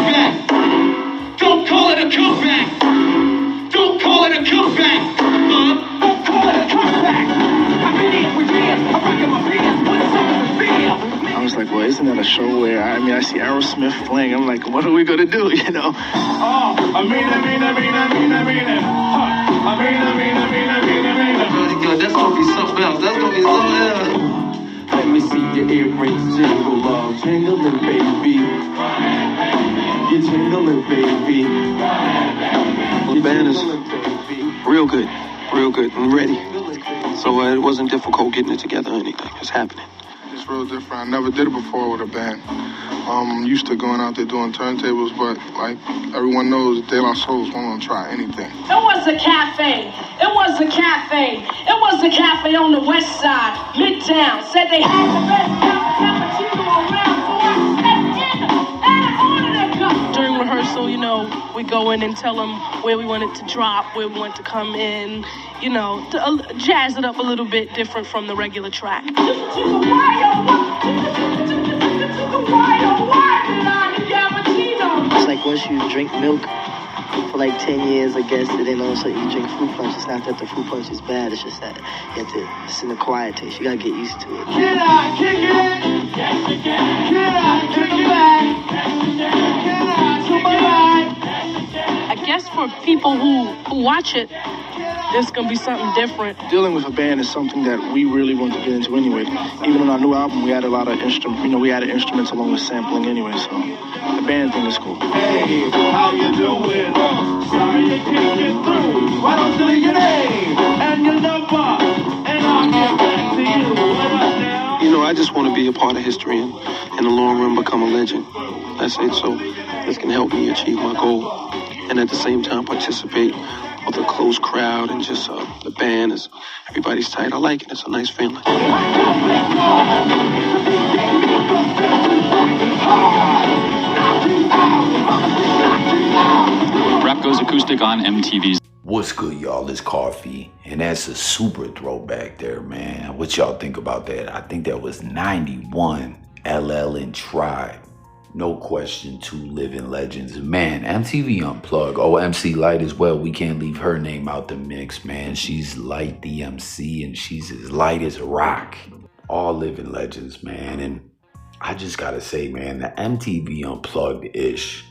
comeback. Don't call it a comeback. Don't call it a comeback. Don't call it a comeback. I've been here for years. I'm rocking my pants with something fear. I was like, well, isn't that a show where, I see Aerosmith playing. I'm like, what are we going to do, you know? Oh, I mean it. That's going to be something else. That's going to be something else. Let me see your earrings jingle, love, jingling, baby. You're jingling, baby. The band is real good, and ready. So it wasn't difficult getting it together or anything. It's happening. It's real different. I never did it before with a band. Used to going out there doing turntables, but like everyone knows, De La Soul's won't try anything. It was a cafe. It was a cafe. It was a cafe on the west side, Midtown. Said they had the best cappuccino around, so I stepped in and I ordered a cup. During rehearsal, we go in and tell them where we want it to drop, where we want it to come in, to jazz it up a little bit different from the regular track. It's like once you drink milk for like 10 years, I guess, and then also you drink fruit punch. It's not that the fruit punch is bad, it's just that you have to, it's an acquired taste. You gotta get used to it. Can I kick it? Yes, you can. Can I kick it back? Yes, you can. Can I to my right? I guess for people who watch it, there's gonna be something different. Dealing with a band is something that we really want to get into anyway. Even on our new album, we had a lot of we added instruments along with sampling anyway, so the band thing is cool. Hey, how you doing? Sorry you can't get through. Why don't you leave your name and your number, and I'll get back to you. What up now? I just want to be a part of history and in the long run become a legend. That's it. So this can help me achieve my goal, and at the same time participate with a close crowd and just the band is everybody's tight. I like it. It's a nice family. Rap goes acoustic on MTV's. What's good, y'all? It's Coffee, and that's a super throwback there, man. What y'all think about that? I think that was 91, LL and Tribe. No question, two living legends. Man, MTV Unplugged. Oh, MC Light as well. We can't leave her name out the mix, man. She's Light the MC, and she's as light as a rock. All living legends, man. And I just gotta say, man, the MTV Unplugged-ish,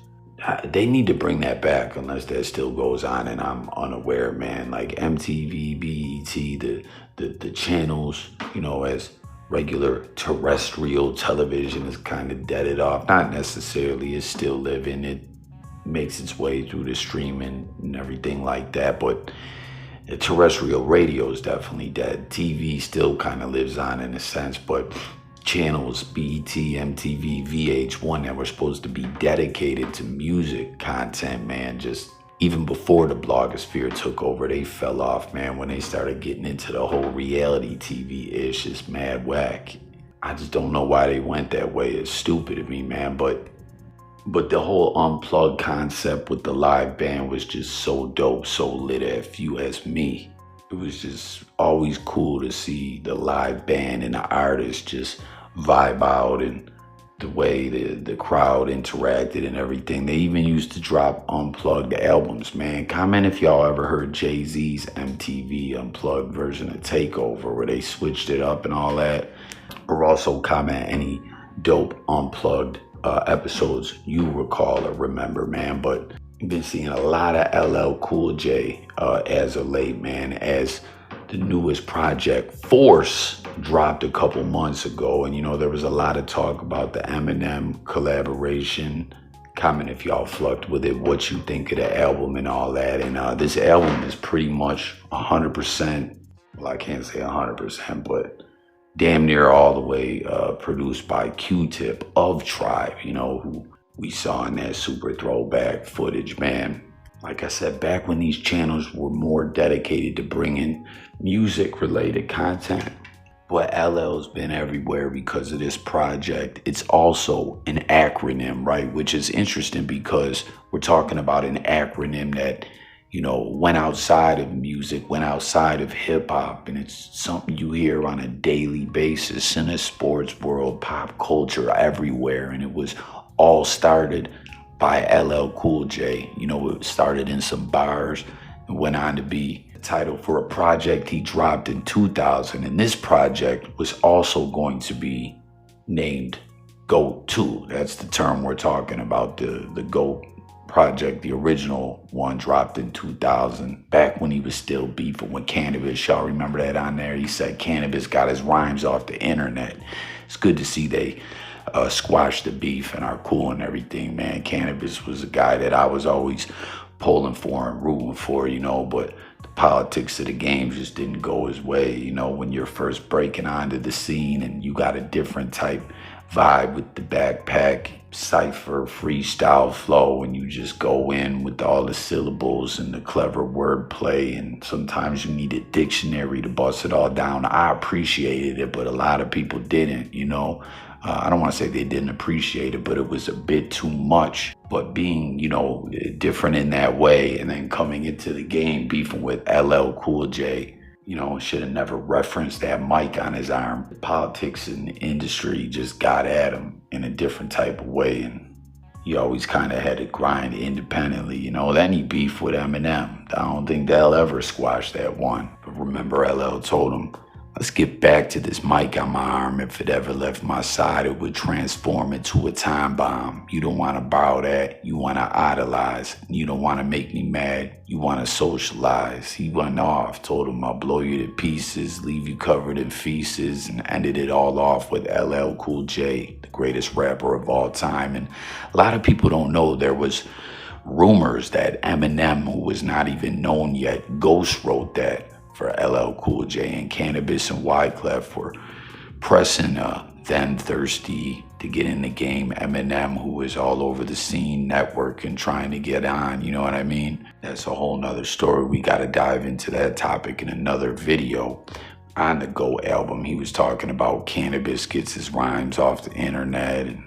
they need to bring that back unless that still goes on and I'm unaware, man. Like MTV, BET, the channels, as regular terrestrial television is kind of deaded off. Not necessarily, it's still living. It makes its way through the streaming and everything like that, but the terrestrial radio is definitely dead. TV still kind of lives on in a sense, but channels, BET, MTV, VH1 that were supposed to be dedicated to music content, man, just even before the blogosphere took over, they fell off, man. When they started getting into the whole reality TV-ish, it's mad whack. I just don't know why they went that way. It's stupid to me, man. But the whole Unplugged concept with the live band was just so dope, so lit, if you ask me. It was just always cool to see the live band and the artists just vibe out, and the way the crowd interacted and everything. They even used to drop Unplugged albums, man. Comment if y'all ever heard Jay-Z's MTV Unplugged version of Takeover, where they switched it up and all that. Or also comment any dope Unplugged episodes you recall or remember, man. But I've been seeing a lot of LL Cool J as of late, man, as the newest project, Force, dropped a couple months ago. And, there was a lot of talk about the Eminem collaboration. Comment if y'all flucked with it, what you think of the album and all that. And this album is pretty much 100%, well, I can't say 100%, but damn near all the way produced by Q-Tip of Tribe, who we saw in that super throwback footage, man. Like I said, back when these channels were more dedicated to bringing music-related content. But LL's been everywhere because of this project. It's also an acronym, right? Which is interesting because we're talking about an acronym that, went outside of music, went outside of hip-hop. And it's something you hear on a daily basis in the sports world, pop culture, everywhere. And it was all started by LL Cool J. You know, it started in some bars and went on to be the title for a project he dropped in 2000. And this project was also going to be named GOAT 2. That's the term we're talking about, the GOAT project. The original one dropped in 2000, back when he was still beefing with Cannabis. Y'all remember that on there? He said Cannabis got his rhymes off the internet. It's good to see they squashed the beef and are cool and everything, man. Cannabis was a guy that I was always pulling for and rooting for, you know, but the politics of the game just didn't go his way. You know, when you're first breaking onto the scene and you got a different type vibe with the backpack, cipher, freestyle flow, and you just go in with all the syllables and the clever wordplay, and sometimes you need a dictionary to bust it all down. I appreciated it, but a lot of people didn't, you know. I don't want to say they didn't appreciate it, but it was a bit too much. But being, you know, different in that way, and then coming into the game beefing with LL Cool J, you know, should have never referenced that mic on his arm. The politics in the industry just got at him in a different type of way, and he always kind of had to grind independently, you know. Then he beefed with Eminem. I don't think they'll ever squash that one. But remember, LL told him, let's get back to this mic on my arm. If it ever left my side, it would transform into a time bomb. You don't want to borrow that. You want to idolize. You don't want to make me mad. You want to socialize. He went off, told him I'll blow you to pieces, leave you covered in feces, and ended it all off with LL Cool J, the greatest rapper of all time. And a lot of people don't know there was rumors that Eminem, who was not even known yet, ghost wrote that for LL Cool J, and Cannabis and Wyclef were pressing then thirsty to get in the game Eminem, who was all over the scene, networking, trying to get on, you know what I mean? That's a whole nother story. We got to dive into that topic in another video. On the Go album, he was talking about Cannabis gets his rhymes off the internet and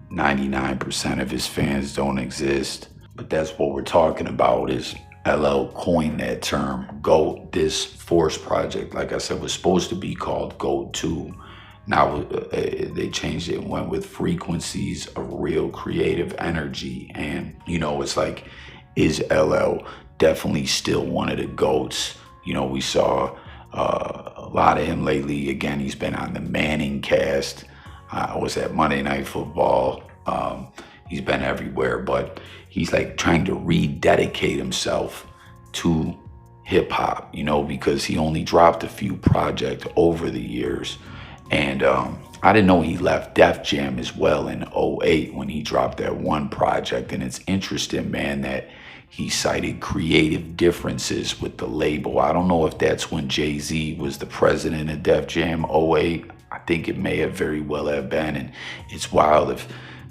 99% of his fans don't exist. But that's what we're talking about, is LL coined that term, GOAT. This Force project, like I said, was supposed to be called GOAT 2. Now they changed it and went with frequencies of real creative energy. And, you know, it's like, is LL definitely still one of the GOATs? You know, we saw a lot of him lately. Again, he's been on the Manning cast. I was at Monday Night Football. He's been everywhere, but he's like trying to rededicate himself to hip hop, you know, because he only dropped a few projects over the years. And I didn't know he left Def Jam as well in 2008 when he dropped that one project. And it's interesting, man, that he cited creative differences with the label. I don't know if that's when Jay-Z was the president of Def Jam 2008. I think it may have very well have been. And it's wild if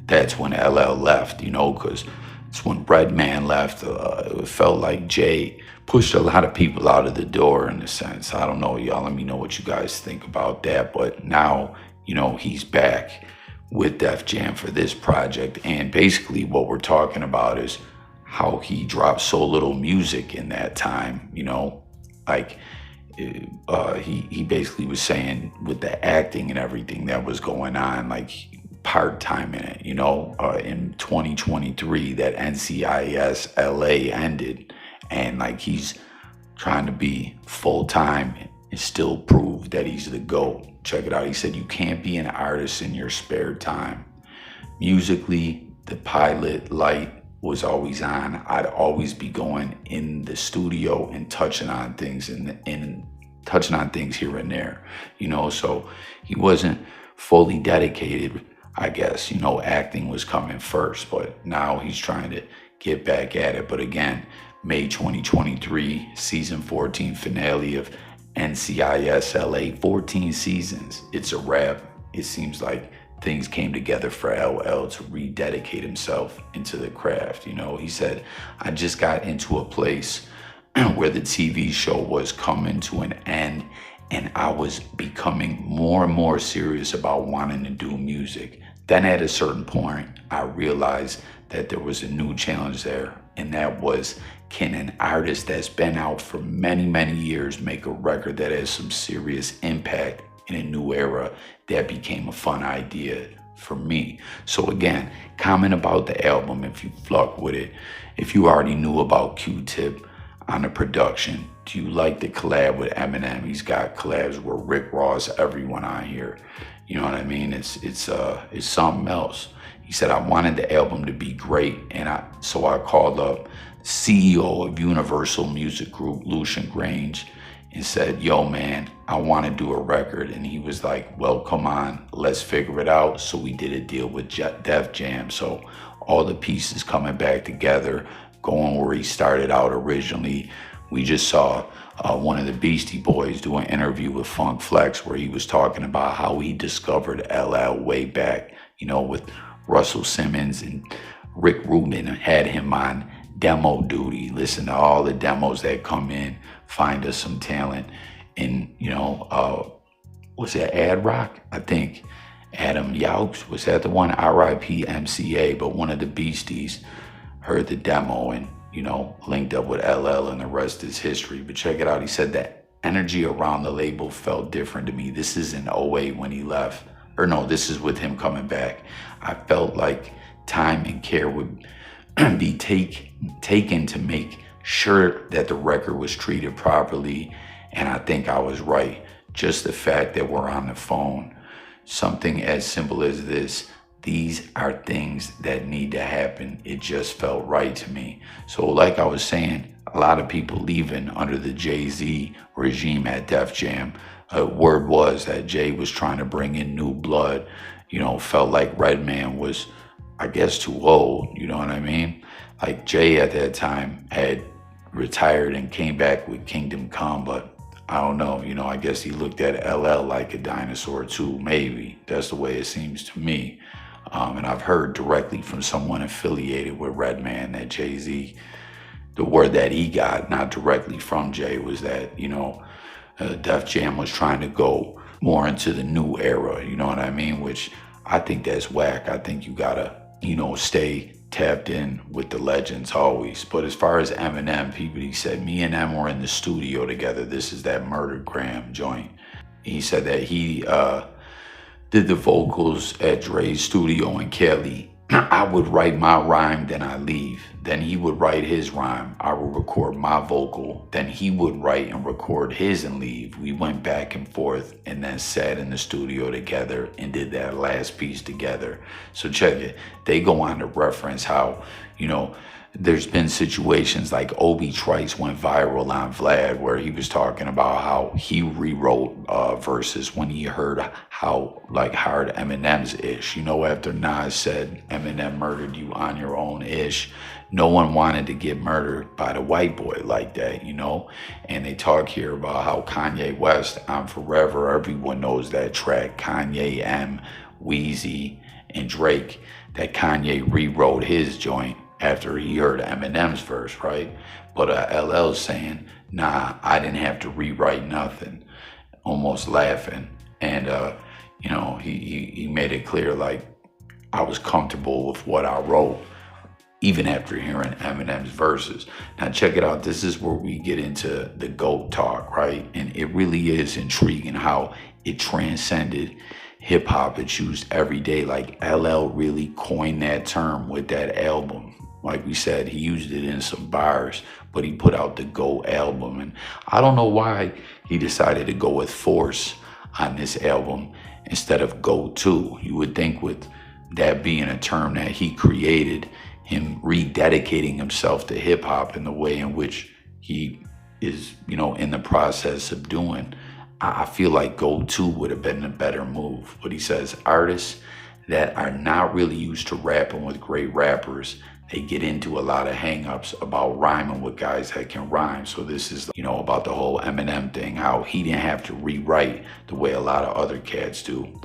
that's when LL left, you know, because it's when Redman left. It felt like Jay pushed a lot of people out of the door in a sense. I don't know, y'all. Let me know what you guys think about that. But now, you know, he's back with Def Jam for this project. And basically what we're talking about is how he dropped so little music in that time, you know, like he basically was saying with the acting and everything that was going on, like part-time in it, you know, in 2023 that NCIS LA ended, and like he's trying to be full-time and still prove that he's the GOAT. Check it out. He said, you can't be an artist in your spare time. Musically, the pilot light was always on. I'd always be going in the studio and touching on things and touching on things here and there, you know, so he wasn't fully dedicated. I guess, you know, acting was coming first, but now he's trying to get back at it. But again, May 2023, season 14 finale of NCIS LA, 14 seasons. It's a wrap. It seems like things came together for LL to rededicate himself into the craft. You know, he said, I just got into a place where the TV show was coming to an end, and I was becoming more and more serious about wanting to do music. Then at a certain point, I realized that there was a new challenge there, and that was, can an artist that's been out for many, many years make a record that has some serious impact in a new era? That became a fun idea for me. So again, comment about the album if you fuck with it. If you already knew about Q-Tip on the production, do you like the collab with Eminem? He's got collabs with Rick Ross, everyone on here. You know what I mean? It's something else. He said, I wanted the album to be great, and so I called up CEO of Universal Music Group, Lucian Grange, and said, yo, man, I want to do a record. And he was like, well, come on, let's figure it out. So we did a deal with Def Jam. So all the pieces coming back together, going where he started out originally. We just saw one of the Beastie Boys do an interview with Funk Flex where he was talking about how he discovered LL way back, you know, with Russell Simmons and Rick Rubin had him on demo duty. Listen to all the demos that come in, find us some talent. And, you know, was that Ad Rock? I think Adam Yauch, was that the one? RIP MCA, but one of the Beasties heard the demo and, you know, linked up with LL, and the rest is history. But check it out. He said that energy around the label felt different to me. This is in '08 when he left. Or no, this is with him coming back. I felt like time and care would be taken to make sure that the record was treated properly. And I think I was right. Just the fact that we're on the phone, something as simple as this, these are things that need to happen. It just felt right to me. So like I was saying, a lot of people leaving under the Jay-Z regime at Def Jam. Word was that Jay was trying to bring in new blood, you know, felt like Redman was, I guess, too old, you know what I mean? Like Jay at that time had retired and came back with Kingdom Come, but I don't know, you know, I guess he looked at LL like a dinosaur too, maybe. That's the way it seems to me. And I've heard directly from someone affiliated with Redman that Jay-Z, the word that he got, not directly from Jay, was that, you know, Def Jam was trying to go more into the new era, you know what I mean? Which I think that's whack. I think you gotta, you know, stay tapped in with the legends always. But as far as Eminem, he said, me and Em were in the studio together. This is that Murdergram joint. He said that he did the vocals at Dre's studio in Cali. I would write my rhyme, then I leave. Then he would write his rhyme. I would record my vocal. Then he would write and record his and leave. We went back and forth and then sat in the studio together and did that last piece together. So check it. They go on to reference how, you know, there's been situations like Obi Trice went viral on Vlad where he was talking about how he rewrote verses when he heard how like hard Eminem's ish. You know, after Nas said Eminem murdered you on your own ish, no one wanted to get murdered by the white boy like that, you know? And they talk here about how Kanye West, I'm Forever, everyone knows that track, Kanye, M, Weezy, and Drake, that Kanye rewrote his joint after he heard Eminem's verse, right? But LL's saying, nah, I didn't have to rewrite nothing, almost laughing. And, you know, he made it clear, like, I was comfortable with what I wrote, even after hearing Eminem's verses. Now, check it out. This is where we get into the GOAT talk, right? And it really is intriguing how it transcended hip hop. It's used every day. Like, LL really coined that term with that album. Like we said, he used it in some bars, but he put out the GOAT album. And I don't know why he decided to go with Force on this album instead of GOAT 2. You would think with that being a term that he created, him rededicating himself to hip hop in the way in which he is, you know, in the process of doing, I feel like GOAT 2 would have been a better move. But he says artists that are not really used to rapping with great rappers, they get into a lot of hangups about rhyming with guys that can rhyme. So this is, you know, about the whole Eminem thing, how he didn't have to rewrite the way a lot of other cats do.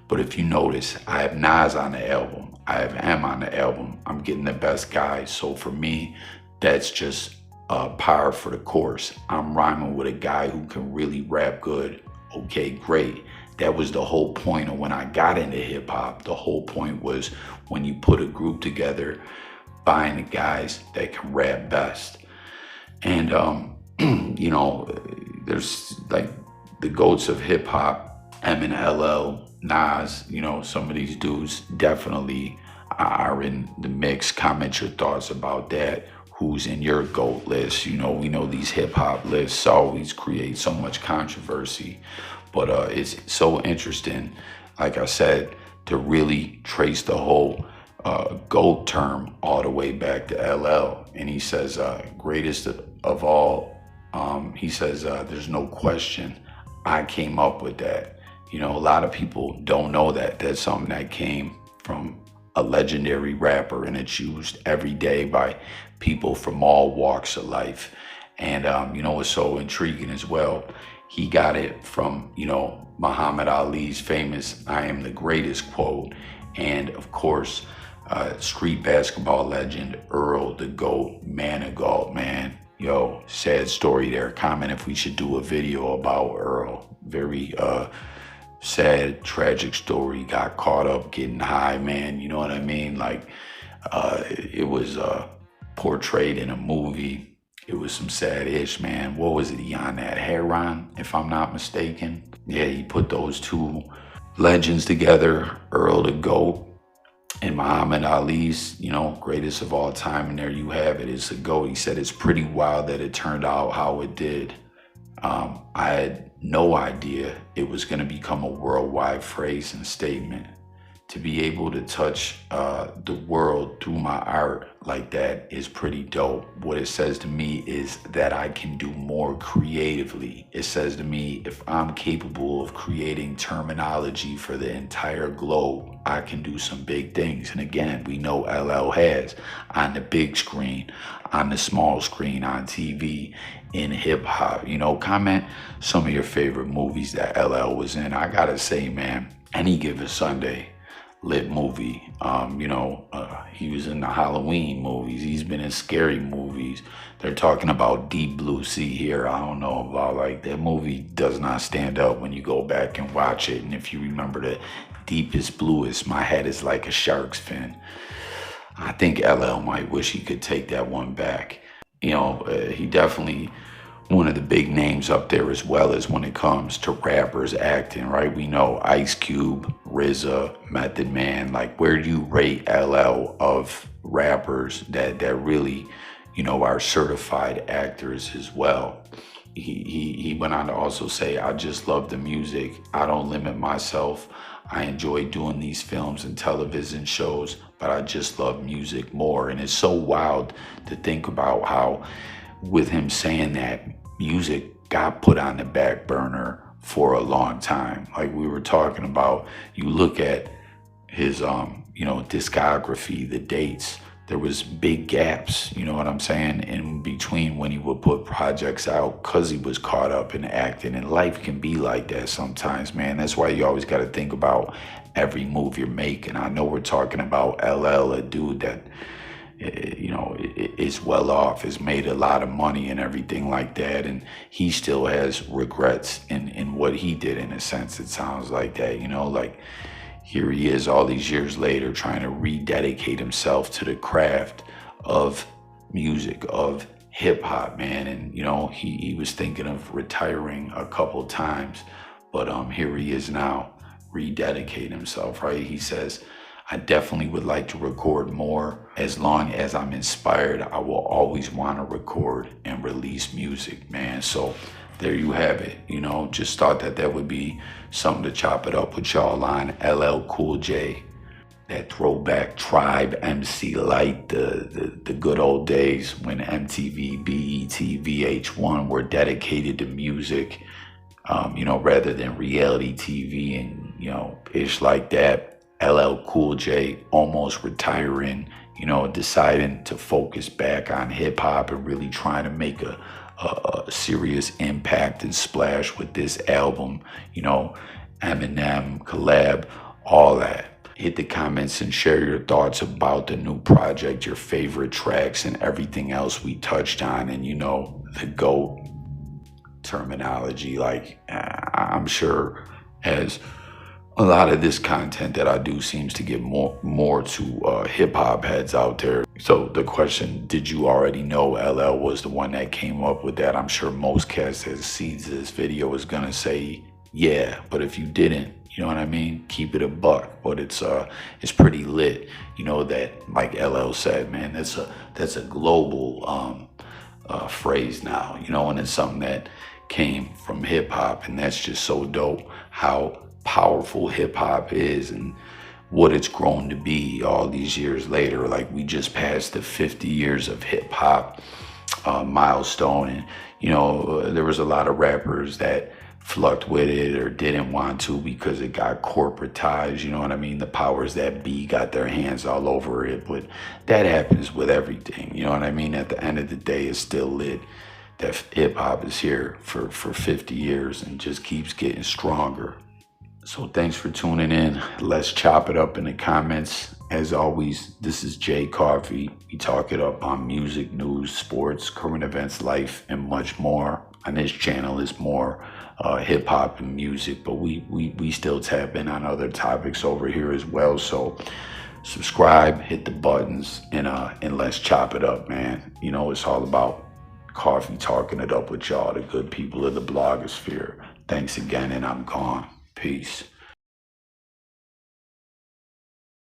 But if you notice, I have Nas on the album. I have M on the album. I'm getting the best guys. So for me, that's just par for the course. I'm rhyming with a guy who can really rap good. Okay, great. That was the whole point of when I got into hip hop. The whole point was when you put a group together, find the guys that can rap best. And, you know, there's like the GOATs of hip hop, M and LL, Nas, some of these dudes definitely are in the mix. Comment your thoughts about that. Who's in your GOAT list? We know these hip hop lists always create so much controversy, but it's so interesting, like I said, to really trace the whole GOAT term all the way back to LL. And he says, greatest of all, he says, there's no question I came up with that. A lot of people don't know that. That's something that came from a legendary rapper, and it's used every day by people from all walks of life. And, what's so intriguing as well, he got it from, Muhammad Ali's famous "I am the greatest" quote. And of course, street basketball legend Earl the GOAT Manigault, man. Yo, sad story there. Comment if we should do a video about Earl. Very sad, tragic story. Got caught up getting high, man. You know what I mean? Like, it was portrayed in a movie. It was some sad ish, man. What was it? He on that heroin, if I'm not mistaken. Yeah, he put those two legends together, Earl the GOAT and Muhammad Ali's, greatest of all time. And there you have it. It's a GOAT. He said it's pretty wild that it turned out how it did. I had no idea it was going to become a worldwide phrase and statement. To be able to touch the world through my art like that is pretty dope. What it says to me is that I can do more creatively. It says to me, if I'm capable of creating terminology for the entire globe, I can do some big things. And again, we know LL has on the big screen, on the small screen, on TV, in hip hop. Comment some of your favorite movies that LL was in. I gotta say, man, Any Given Sunday, lit movie. He was in the Halloween movies. He's been in scary movies. They're talking about Deep Blue Sea here. I don't know about, like, that movie does not stand up when you go back and watch it. And if you remember the deepest, bluest, my head is like a shark's fin. I think LL might wish he could take that one back. He definitely one of the big names up there, as well as when it comes to rappers acting, right? We know Ice Cube, RZA, Method Man. Like, where do you rate LL of rappers that really, are certified actors as well? He went on to also say, I just love the music. I don't limit myself. I enjoy doing these films and television shows, but I just love music more. And it's so wild to think about how, with him saying that, music got put on the back burner for a long time. Like we were talking about, you look at his discography, the dates, there was big gaps, you know what I'm saying, in between when he would put projects out, because he was caught up in acting. And life can be like that sometimes, man. That's why you always got to think about every move you're making. I know we're talking about LL, a dude that is well off, has made a lot of money and everything like that, and he still has regrets in what he did. In a sense, it sounds like that, like here he is all these years later trying to rededicate himself to the craft of music, of hip-hop, man. And he was thinking of retiring a couple times, but here he is now rededicating himself, right? He says, I definitely would like to record more. As long as I'm inspired, I will always want to record and release music, man. So there you have it. Just thought that would be something to chop it up with y'all on. LL Cool J, that throwback Tribe MC Light, the good old days when MTV, BET, VH1 were dedicated to music, rather than reality TV and, ish like that. LL Cool J almost retiring, deciding to focus back on hip hop and really trying to make a serious impact and splash with this album, Eminem collab, all that. Hit the comments and share your thoughts about the new project, your favorite tracks, and everything else we touched on. And the GOAT terminology, like I'm sure as a lot of this content that I do seems to get more to hip hop heads out there. So the question, did you already know LL was the one that came up with that? I'm sure most cats that sees this video is gonna say yeah, but if you didn't, You know what I mean? Keep it a buck, but it's pretty lit. You know that, like LL said, man, that's a global phrase now. You know, and it's something that came from hip hop, and that's just so dope. How powerful hip hop is, and what it's grown to be all these years later. Like, we just passed the 50 years of hip hop milestone, and you know, there was a lot of rappers that flucked with it or didn't want to because it got corporatized. You know what I mean? The powers that be got their hands all over it, but that happens with everything. You know what I mean? At the end of the day, it's still lit. That hip hop is here for 50 years and just keeps getting stronger. So thanks for tuning in. Let's chop it up in the comments. As always, this is Jay Coffee. We talk it up on music, news, sports, current events, life, and much more. On this channel is more hip hop and music, but we still tap in on other topics over here as well. So subscribe, hit the buttons, and let's chop it up, man. You know, it's all about coffee, talking it up with y'all, the good people of the blogosphere. Thanks again, and I'm gone. Peace.